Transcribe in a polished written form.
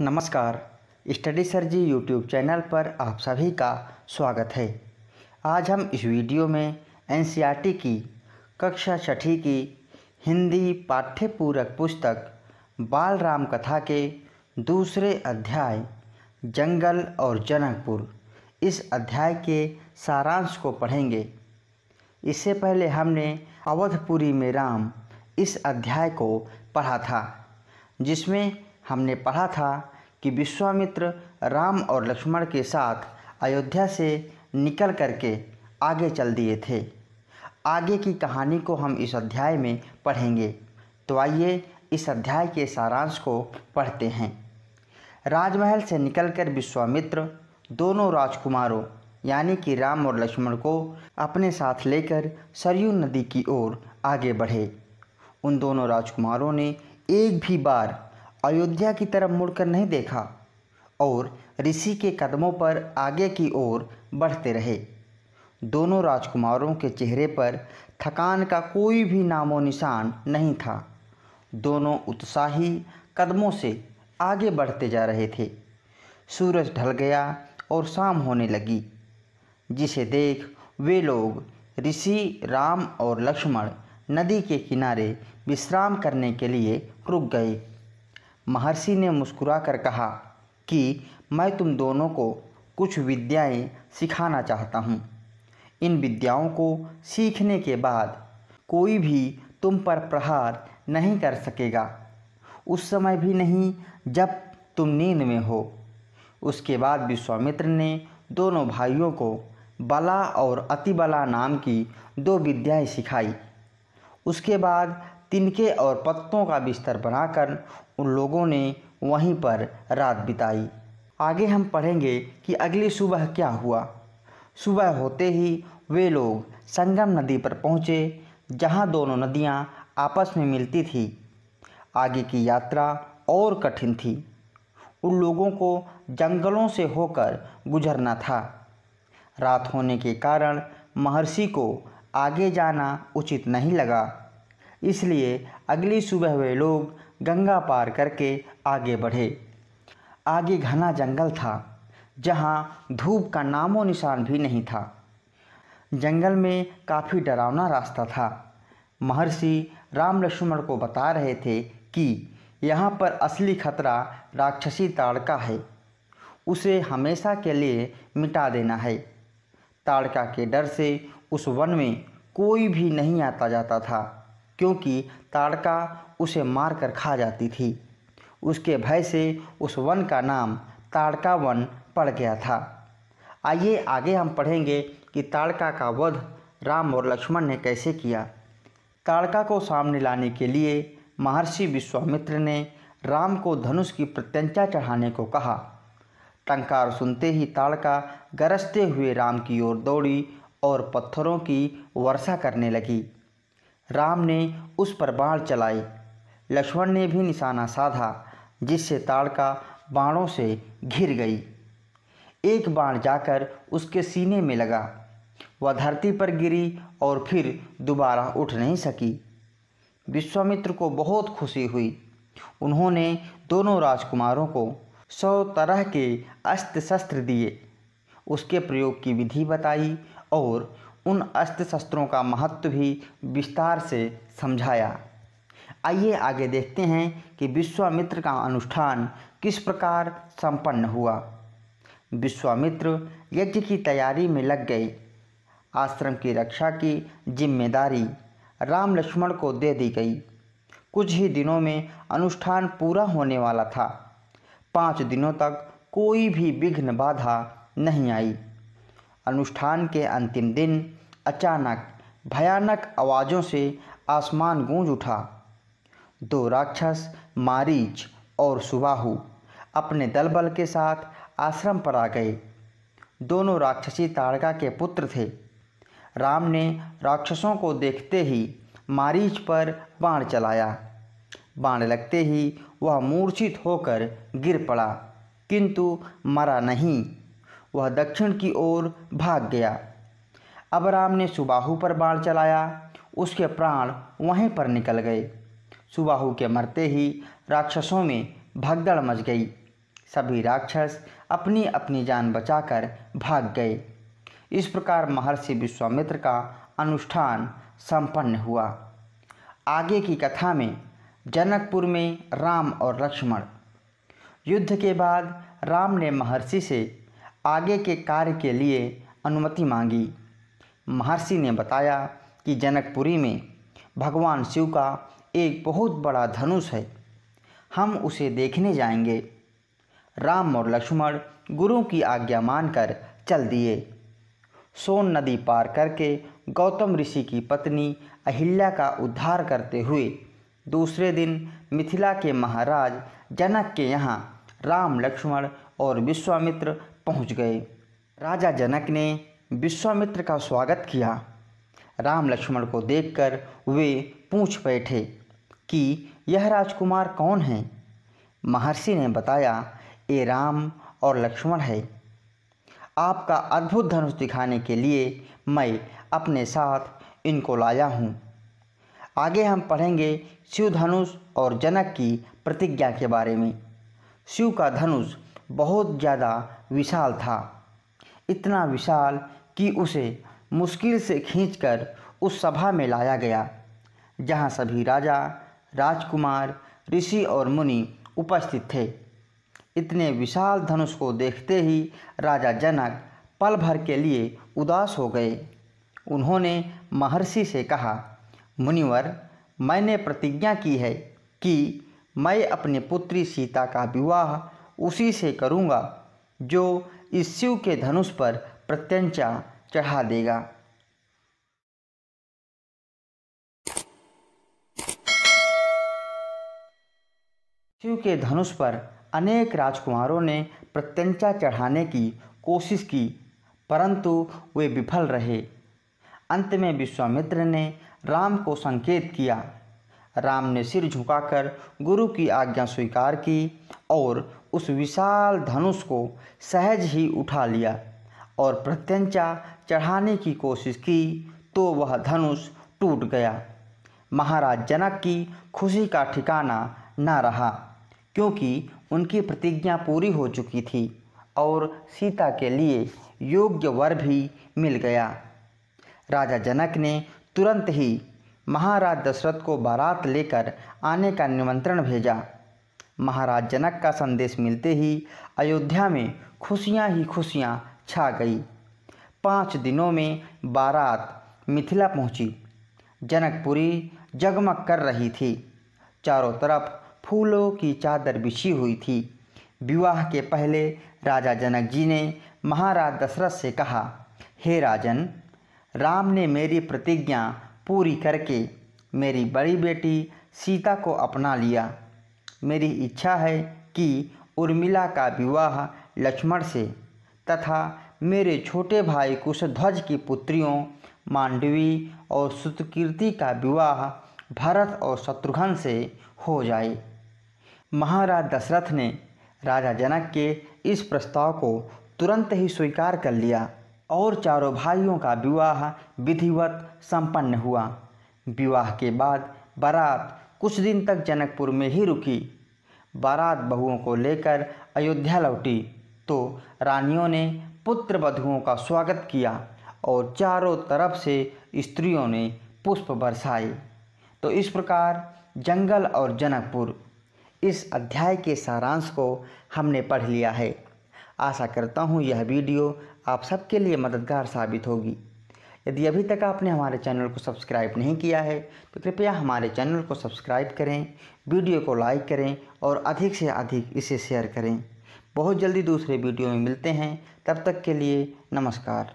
नमस्कार। Study sir जी YouTube channel पर आप सभी का स्वागत है। आज हम इस वीडियो में एनसीईआरटी की कक्षा 6ठी की हिंदी पाठ्यपूरक पुस्तक बाल राम कथा के दूसरे अध्याय जंगल और जनकपुर इस अध्याय के सारांश को पढ़ेंगे। इससे पहले हमने अवधपुरी में राम इस अध्याय को पढ़ा था, जिसमें हमने पढ़ा था कि विश्वामित्र राम और लक्ष्मण के साथ अयोध्या से निकल करके आगे चल दिए थे। आगे की कहानी को हम इस अध्याय में पढ़ेंगे। तो आइए इस अध्याय के सारांश को पढ़ते हैं। राजमहल से निकलकर विश्वामित्र दोनों राजकुमारों यानी कि राम और लक्ष्मण को अपने साथ लेकर सरयू नदी की ओर आगे बढ़े। उन दोनों राजकुमारों ने एक भी बार अयोध्या की तरफ मुड़कर नहीं देखा और ऋषि के कदमों पर आगे की ओर बढ़ते रहे। दोनों राजकुमारों के चेहरे पर थकान का कोई भी नामो निशान नहीं था। दोनों उत्साही कदमों से आगे बढ़ते जा रहे थे। सूरज ढल गया और शाम होने लगी, जिसे देख वे लोग ऋषि राम और लक्ष्मण नदी के किनारे विश्राम करने के लिए रुक गए। महर्षि ने मुस्कुराकर कहा कि मैं तुम दोनों को कुछ विद्याएं सिखाना चाहता हूँ। इन विद्याओं को सीखने के बाद कोई भी तुम पर प्रहार नहीं कर सकेगा, उस समय भी नहीं जब तुम नींद में हो। उसके बाद विश्वामित्र ने दोनों भाइयों को बला और अतिबला नाम की 2 विद्याएं सिखाई। उसके बाद तिनके और पत्तों का बिस्तर बनाकर उन लोगों ने वहीं पर रात बिताई। आगे हम पढ़ेंगे कि अगली सुबह क्या हुआ। सुबह होते ही वे लोग संगम नदी पर पहुँचे, जहाँ दोनों नदियाँ आपस में मिलती थी। आगे की यात्रा और कठिन थी। उन लोगों को जंगलों से होकर गुजरना था। रात होने के कारण महर्षि को आगे जाना उचित नहीं लगा, इसलिए अगली सुबह वे लोग गंगा पार करके आगे बढ़े। आगे घना जंगल था, जहाँ धूप का नामो निशान भी नहीं था। जंगल में काफ़ी डरावना रास्ता था। महर्षि राम लक्ष्मण को बता रहे थे कि यहाँ पर असली खतरा राक्षसी ताड़का है, उसे हमेशा के लिए मिटा देना है। ताड़का के डर से उस वन में कोई भी नहीं आता जाता था, क्योंकि ताड़का उसे मारकर खा जाती थी। उसके भय से उस वन का नाम ताड़का वन पड़ गया था। आइए आगे हम पढ़ेंगे कि ताड़का का वध राम और लक्ष्मण ने कैसे किया। ताड़का को सामने लाने के लिए महर्षि विश्वामित्र ने राम को धनुष की प्रत्यंचा चढ़ाने को कहा। टंकार सुनते ही ताड़का गरजते हुए राम की ओर दौड़ी और पत्थरों की वर्षा करने लगी। राम ने उस पर बाण चलाए। लक्ष्मण ने भी निशाना साधा, जिससे ताड़का बाणों से घिर गई। एक बाण जाकर उसके सीने में लगा। वह धरती पर गिरी और फिर दोबारा उठ नहीं सकी। विश्वामित्र को बहुत खुशी हुई। उन्होंने दोनों राजकुमारों को 100 तरह के अस्त्र शस्त्र दिए, उसके प्रयोग की विधि बताई और उन अस्त्र शस्त्रों का महत्व भी विस्तार से समझाया। आइए आगे देखते हैं कि विश्वामित्र का अनुष्ठान किस प्रकार संपन्न हुआ। विश्वामित्र यज्ञ की तैयारी में लग गए। आश्रम की रक्षा की जिम्मेदारी राम लक्ष्मण को दे दी गई। कुछ ही दिनों में अनुष्ठान पूरा होने वाला था। 5 दिनों तक कोई भी विघ्न बाधा नहीं आई। अनुष्ठान के अंतिम दिन अचानक भयानक आवाज़ों से आसमान गूंज उठा। 2 राक्षस मारीच और सुबाहु अपने दलबल के साथ आश्रम पर आ गए। दोनों राक्षसी ताड़का के पुत्र थे। राम ने राक्षसों को देखते ही मारीच पर बाण चलाया। बाण लगते ही वह मूर्छित होकर गिर पड़ा, किंतु मरा नहीं। वह दक्षिण की ओर भाग गया। अब राम ने सुबाहु पर बाण चलाया। उसके प्राण वहीं पर निकल गए। सुबाहु के मरते ही राक्षसों में भगदड़ मच गई। सभी राक्षस अपनी अपनी जान बचाकर भाग गए। इस प्रकार महर्षि विश्वामित्र का अनुष्ठान संपन्न हुआ। आगे की कथा में जनकपुर में राम और लक्ष्मण। युद्ध के बाद राम ने महर्षि से आगे के कार्य के लिए अनुमति मांगी। महर्षि ने बताया कि जनकपुरी में भगवान शिव का एक बहुत बड़ा धनुष है, हम उसे देखने जाएंगे। राम और लक्ष्मण गुरु की आज्ञा मानकर चल दिए। सोन नदी पार करके गौतम ऋषि की पत्नी अहिल्या का उद्धार करते हुए दूसरे दिन मिथिला के महाराज जनक के यहाँ राम, लक्ष्मण और विश्वामित्र पहुँच गए। राजा जनक ने विश्वामित्र का स्वागत किया। राम लक्ष्मण को देखकर वे पूछ बैठे कि यह राजकुमार कौन है। महर्षि ने बताया, ये राम और लक्ष्मण है। आपका अद्भुत धनुष दिखाने के लिए मैं अपने साथ इनको लाया हूँ। आगे हम पढ़ेंगे शिव धनुष और जनक की प्रतिज्ञा के बारे में। शिव का धनुष बहुत ज़्यादा विशाल था, इतना विशाल कि उसे मुश्किल से खींचकर उस सभा में लाया गया जहाँ सभी राजा, राजकुमार, ऋषि और मुनि उपस्थित थे। इतने विशाल धनुष को देखते ही राजा जनक पल भर के लिए उदास हो गए। उन्होंने महर्षि से कहा, मुनिवर, मैंने प्रतिज्ञा की है कि मैं अपनी पुत्री सीता का विवाह उसी से करूँगा जो इस शिव के धनुष पर प्रत्यंचा चढ़ा देगा। शिव के धनुष पर अनेक राजकुमारों ने प्रत्यंचा चढ़ाने की कोशिश की, परंतु वे विफल रहे। अंत में विश्वामित्र ने राम को संकेत किया। राम ने सिर झुकाकर गुरु की आज्ञा स्वीकार की और उस विशाल धनुष को सहज ही उठा लिया और प्रत्यंचा चढ़ाने की कोशिश की तो वह धनुष टूट गया। महाराज जनक की खुशी का ठिकाना न रहा, क्योंकि उनकी प्रतिज्ञा पूरी हो चुकी थी और सीता के लिए योग्य वर भी मिल गया। राजा जनक ने तुरंत ही महाराज दशरथ को बारात लेकर आने का निमंत्रण भेजा। महाराज जनक का संदेश मिलते ही अयोध्या में खुशियां ही खुशियां छा गई। 5 दिनों में बारात मिथिला पहुंची। जनकपुरी जगमग कर रही थी। चारों तरफ फूलों की चादर बिछी हुई थी। विवाह के पहले राजा जनक जी ने महाराज दशरथ से कहा, हे राजन, राम ने मेरी प्रतिज्ञा पूरी करके मेरी बड़ी बेटी सीता को अपना लिया। मेरी इच्छा है कि उर्मिला का विवाह लक्ष्मण से तथा मेरे छोटे भाई कुशध्वज की पुत्रियों मांडवी और सुतकीर्ति का विवाह भरत और शत्रुघ्न से हो जाए। महाराज दशरथ ने राजा जनक के इस प्रस्ताव को तुरंत ही स्वीकार कर लिया और चारों भाइयों का विवाह विधिवत संपन्न हुआ। विवाह के बाद बारात कुछ दिन तक जनकपुर में ही रुकी। बारात बहुओं को लेकर अयोध्या लौटी तो रानियों ने पुत्र वधुओं का स्वागत किया और चारों तरफ से स्त्रियों ने पुष्प बरसाए। तो इस प्रकार जंगल और जनकपुर, इस अध्याय के सारांश को हमने पढ़ लिया है। आशा करता हूँ यह वीडियो आप सबके लिए मददगार साबित होगी। यदि अभी तक आपने हमारे चैनल को सब्सक्राइब नहीं किया है तो कृपया हमारे चैनल को सब्सक्राइब करें, वीडियो को लाइक करें और अधिक से अधिक इसे शेयर करें। बहुत जल्दी दूसरे वीडियो में मिलते हैं, तब तक के लिए नमस्कार।